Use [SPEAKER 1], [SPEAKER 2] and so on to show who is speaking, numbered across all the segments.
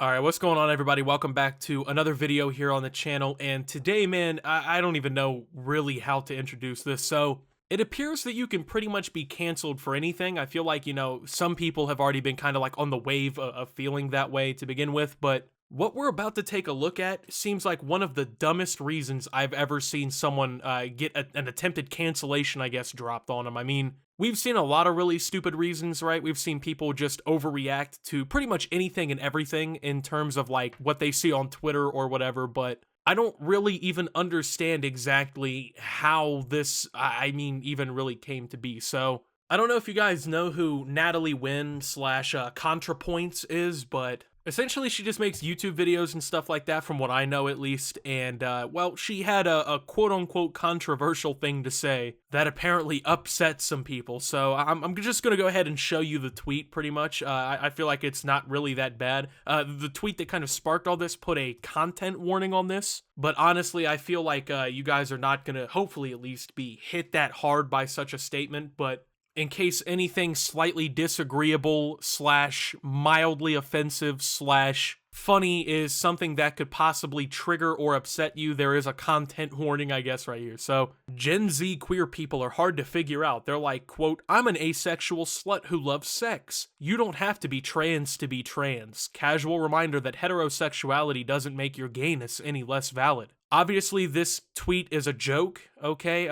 [SPEAKER 1] All right, what's going on, everybody? Welcome back to another video here on the channel. And today, man, I don't even know really how to introduce this. So it appears that you can pretty much be canceled for anything. I feel like, some people have already been kind of like on the wave of feeling that way to begin with. But what we're about to take a look at seems like one of the dumbest reasons I've ever seen someone get an attempted cancellation, I guess, dropped on them. I mean, we've seen a lot of really stupid reasons, right? We've seen people just overreact to pretty much anything and everything in terms of like what they see on Twitter or whatever, but I don't really even understand exactly how this, even really came to be. So I don't know if you guys know who Natalie Wynn slash ContraPoints is, but essentially she just makes YouTube videos and stuff like that, from what I know at least. And well, she had a quote unquote controversial thing to say that apparently upset some people. So I'm just gonna go ahead and show you the tweet pretty much. I feel like it's not really that bad. The tweet that kind of sparked all this put a content warning on this, but honestly I feel like you guys are not gonna, hopefully at least, be hit that hard by such a statement. But in case anything slightly disagreeable slash mildly offensive slash funny is something that could possibly trigger or upset you, there is a content warning, I guess, right here. So, Gen Z queer people are hard to figure out. They're like, quote, "I'm an asexual slut who loves sex. You don't have to be trans. Casual reminder that heterosexuality doesn't make your gayness any less valid." Obviously, this tweet is a joke, okay?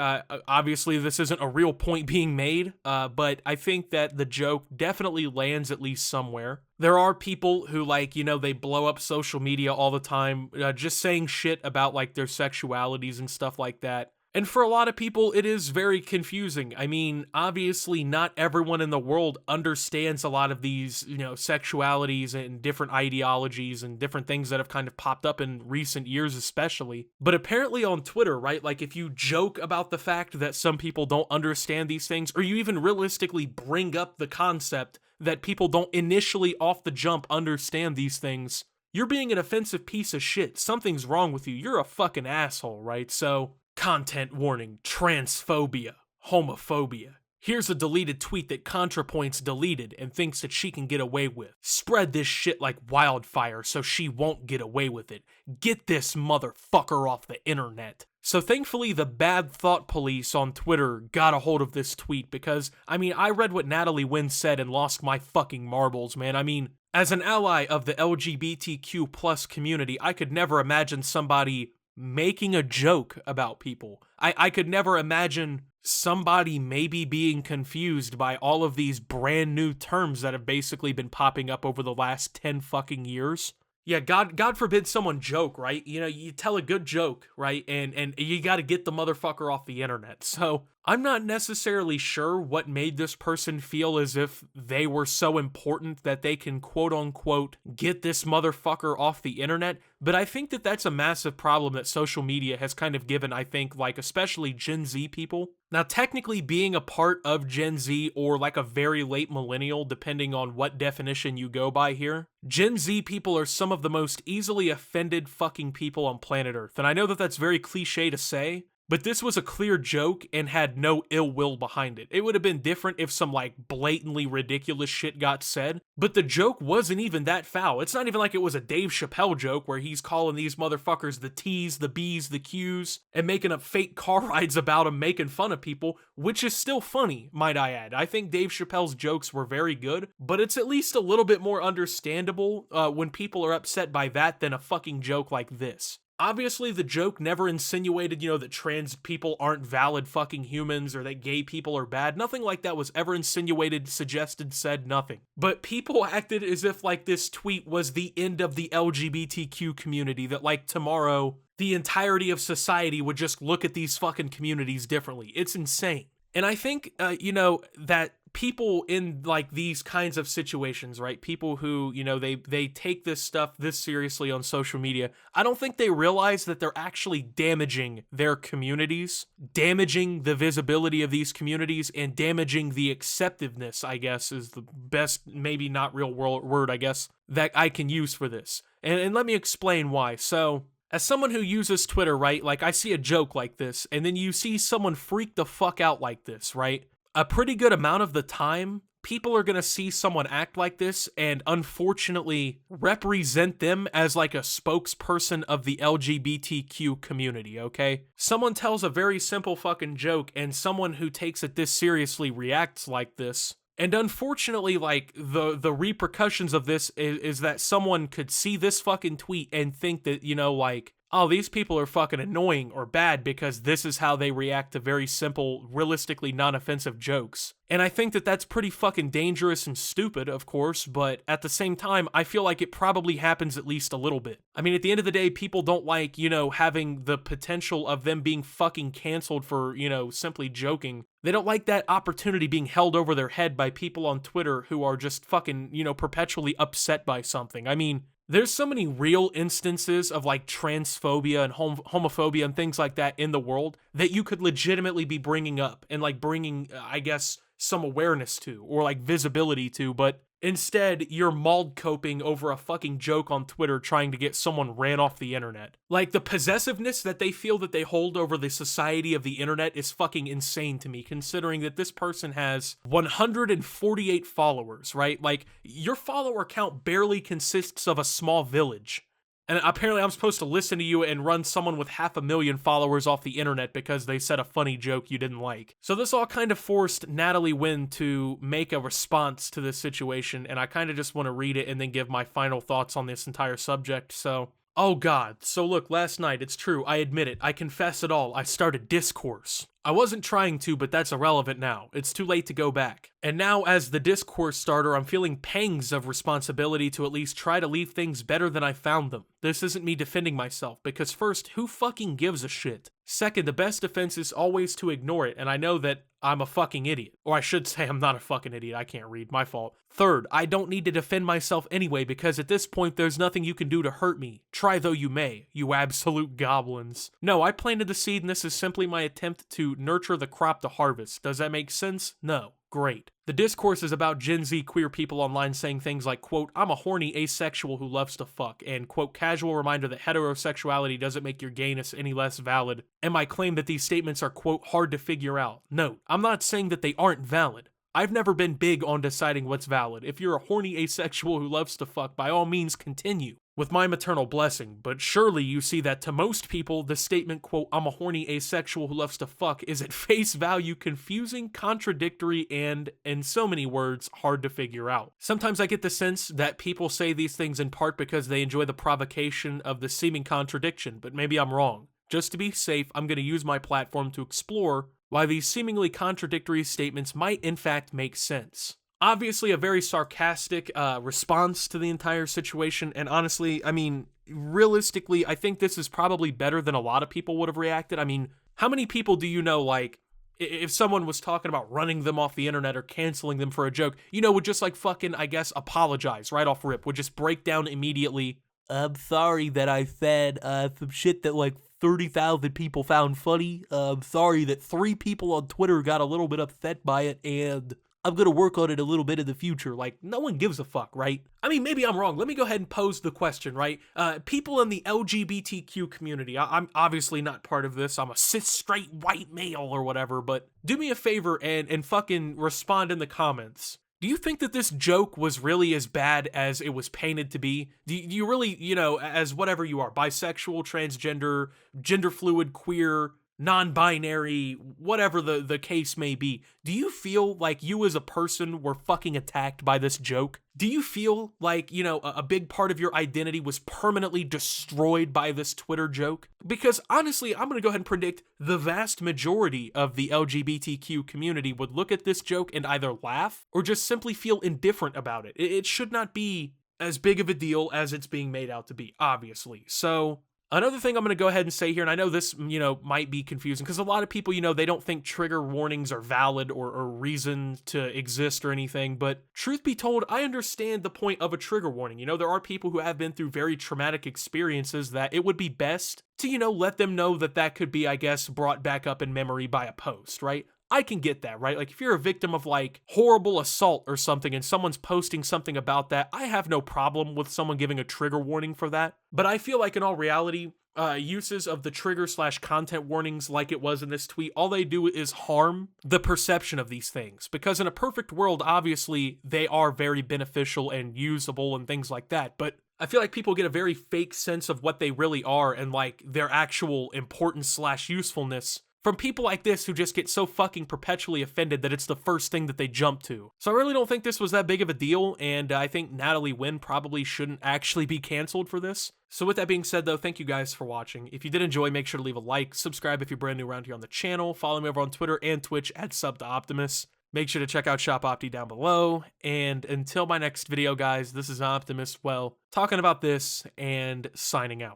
[SPEAKER 1] Obviously, this isn't a real point being made, but I think that the joke definitely lands at least somewhere. There are people who, like, they blow up social media all the time, just saying shit about, like, their sexualities and stuff like that. And for a lot of people, it is very confusing. I mean, obviously, not everyone in the world understands a lot of these, sexualities and different ideologies and different things that have kind of popped up in recent years, especially. But apparently on Twitter, right, like if you joke about the fact that some people don't understand these things, or you even realistically bring up the concept that people don't initially off the jump understand these things, you're being an offensive piece of shit. Something's wrong with you. You're a fucking asshole, right? So, content warning, transphobia, homophobia. Here's a deleted tweet that ContraPoints deleted and thinks that she can get away with. Spread this shit like wildfire so she won't get away with it. Get this motherfucker off the internet. So thankfully, the bad thought police on Twitter got a hold of this tweet because, I read what Natalie Wynn said and lost my fucking marbles, man. As an ally of the LGBTQ plus community, I could never imagine somebody making a joke about people. I could never imagine somebody maybe being confused by all of these brand new terms that have basically been popping up over the last 10 fucking years. Yeah, God forbid someone joke, right? You tell a good joke, right? And you got to get the motherfucker off the internet. So I'm not necessarily sure what made this person feel as if they were so important that they can quote unquote get this motherfucker off the internet. But I think that that's a massive problem that social media has kind of given, I think, like especially Gen Z people. Now, technically being a part of Gen Z or like a very late millennial, depending on what definition you go by here, Gen Z people are some of the most easily offended fucking people on planet Earth. And I know that that's very cliche to say, but this was a clear joke and had no ill will behind it. It would have been different if some like blatantly ridiculous shit got said, but the joke wasn't even that foul. It's not even like it was a Dave Chappelle joke where he's calling these motherfuckers the T's, the B's, the Q's, and making up fake car rides about them, making fun of people, which is still funny, might I add. I think Dave Chappelle's jokes were very good, but it's at least a little bit more understandable when people are upset by that than a fucking joke like this. Obviously, the joke never insinuated, that trans people aren't valid fucking humans or that gay people are bad. Nothing like that was ever insinuated, suggested, said, nothing. But people acted as if, like, this tweet was the end of the LGBTQ community, that, like, tomorrow, the entirety of society would just look at these fucking communities differently. It's insane. And I think, that people in like these kinds of situations, right? People who, they take this stuff this seriously on social media. I don't think they realize that they're actually damaging their communities, damaging the visibility of these communities, and damaging the acceptiveness, I guess, is the best, maybe not real word, I guess, that I can use for this. And let me explain why. So, as someone who uses Twitter, right, like I see a joke like this, and then you see someone freak the fuck out like this, right? A pretty good amount of the time, people are gonna see someone act like this and unfortunately represent them as like a spokesperson of the LGBTQ community, okay? Someone tells a very simple fucking joke and someone who takes it this seriously reacts like this. And unfortunately, like, the repercussions of this is that someone could see this fucking tweet and think that, you know, like, oh, these people are fucking annoying or bad because this is how they react to very simple, realistically non-offensive jokes. And I think that that's pretty fucking dangerous and stupid, of course, but at the same time, I feel like it probably happens at least a little bit. I mean, at the end of the day, people don't like, you know, having the potential of them being fucking canceled for, you know, simply joking. They don't like that opportunity being held over their head by people on Twitter who are just fucking, you know, perpetually upset by something. I mean, there's so many real instances of like transphobia and homophobia and things like that in the world that you could legitimately be bringing up and like bringing, I guess, some awareness to or like visibility to, but instead you're mauled coping over a fucking joke on Twitter trying to get someone ran off the internet. Like, the possessiveness that they feel that they hold over the society of the internet is fucking insane to me, considering that this person has 148 followers, right? Like, your follower count barely consists of a small village. And apparently I'm supposed to listen to you and run someone with 500,000 followers off the internet because they said a funny joke you didn't like. So this all kind of forced Natalie Wynn to make a response to this situation, and I kind of just want to read it and then give my final thoughts on this entire subject. So, oh god. So look, last night, it's true, I admit it, I confess it all, I started discourse. I wasn't trying to, but that's irrelevant now. It's too late to go back. And now, as the discourse starter, I'm feeling pangs of responsibility to at least try to leave things better than I found them. This isn't me defending myself, because first, who fucking gives a shit? Second, the best defense is always to ignore it, and I know that I'm a fucking idiot. Or I should say I'm not a fucking idiot, I can't read, my fault. Third, I don't need to defend myself anyway, because at this point there's nothing you can do to hurt me. Try though you may, you absolute goblins. No, I planted the seed and this is simply my attempt to nurture the crop to harvest. Does that make sense? No. Great. The discourse is about Gen Z queer people online saying things like, quote, I'm a horny asexual who loves to fuck, and, quote, casual reminder that heterosexuality doesn't make your gayness any less valid, and my claim that these statements are, quote, hard to figure out. Note, I'm not saying that they aren't valid. I've never been big on deciding what's valid. If you're a horny asexual who loves to fuck, by all means continue, with my maternal blessing, but surely you see that to most people, the statement, quote, I'm a horny asexual who loves to fuck is at face value confusing, contradictory, and, in so many words, hard to figure out. Sometimes I get the sense that people say these things in part because they enjoy the provocation of the seeming contradiction, but maybe I'm wrong. Just to be safe, I'm going to use my platform to explore why these seemingly contradictory statements might in fact make sense. Obviously a very sarcastic response to the entire situation, and honestly, I mean, realistically, I think this is probably better than a lot of people would have reacted. I mean, how many people do you know, like, if someone was talking about running them off the internet or canceling them for a joke, you know, would just like fucking, I guess, apologize right off rip, would just break down immediately, I'm sorry that I said some shit that like 30,000 people found funny. I'm sorry that 3 people on Twitter got a little bit upset by it, and I'm gonna work on it a little bit in the future. Like, no one gives a fuck, right? I mean, maybe I'm wrong. Let me go ahead and pose the question, right? People in the LGBTQ community, I'm obviously not part of this. I'm a cis, straight, white male or whatever, but do me a favor and fucking respond in the comments. Do you think that this joke was really as bad as it was painted to be? Do you really, you know, as whatever you are, bisexual, transgender, gender fluid, queer, non-binary, whatever the case may be, do you feel like you as a person were fucking attacked by this joke? Do you feel like, you know, a big part of your identity was permanently destroyed by this Twitter joke? Because honestly, I'm gonna go ahead and predict the vast majority of the LGBTQ community would look at this joke and either laugh or just simply feel indifferent about it. It should not be as big of a deal as it's being made out to be, obviously. So another thing I'm going to go ahead and say here, and I know this, you know, might be confusing because a lot of people, you know, they don't think trigger warnings are valid or reason to exist or anything, but truth be told, I understand the point of a trigger warning. You know, there are people who have been through very traumatic experiences that it would be best to, you know, let them know that that could be, I guess, brought back up in memory by a post, right? I can get that, right? Like, if you're a victim of, like, horrible assault or something and someone's posting something about that, I have no problem with someone giving a trigger warning for that. But I feel like in all reality, uses of the trigger slash content warnings like it was in this tweet, all they do is harm the perception of these things. Because in a perfect world, obviously, they are very beneficial and usable and things like that. But I feel like people get a very fake sense of what they really are and like their actual importance slash usefulness from people like this who just get so fucking perpetually offended that it's the first thing that they jump to. So I really don't think this was that big of a deal, and I think Natalie Wynn probably shouldn't actually be canceled for this. So with that being said though, thank you guys for watching. If you did enjoy, make sure to leave a like, subscribe if you're brand new around here on the channel, follow me over on Twitter and Twitch at @subtooptimus. Make sure to check out Shop Opti down below, and until my next video guys, this is Optimus, well, talking about this and signing out.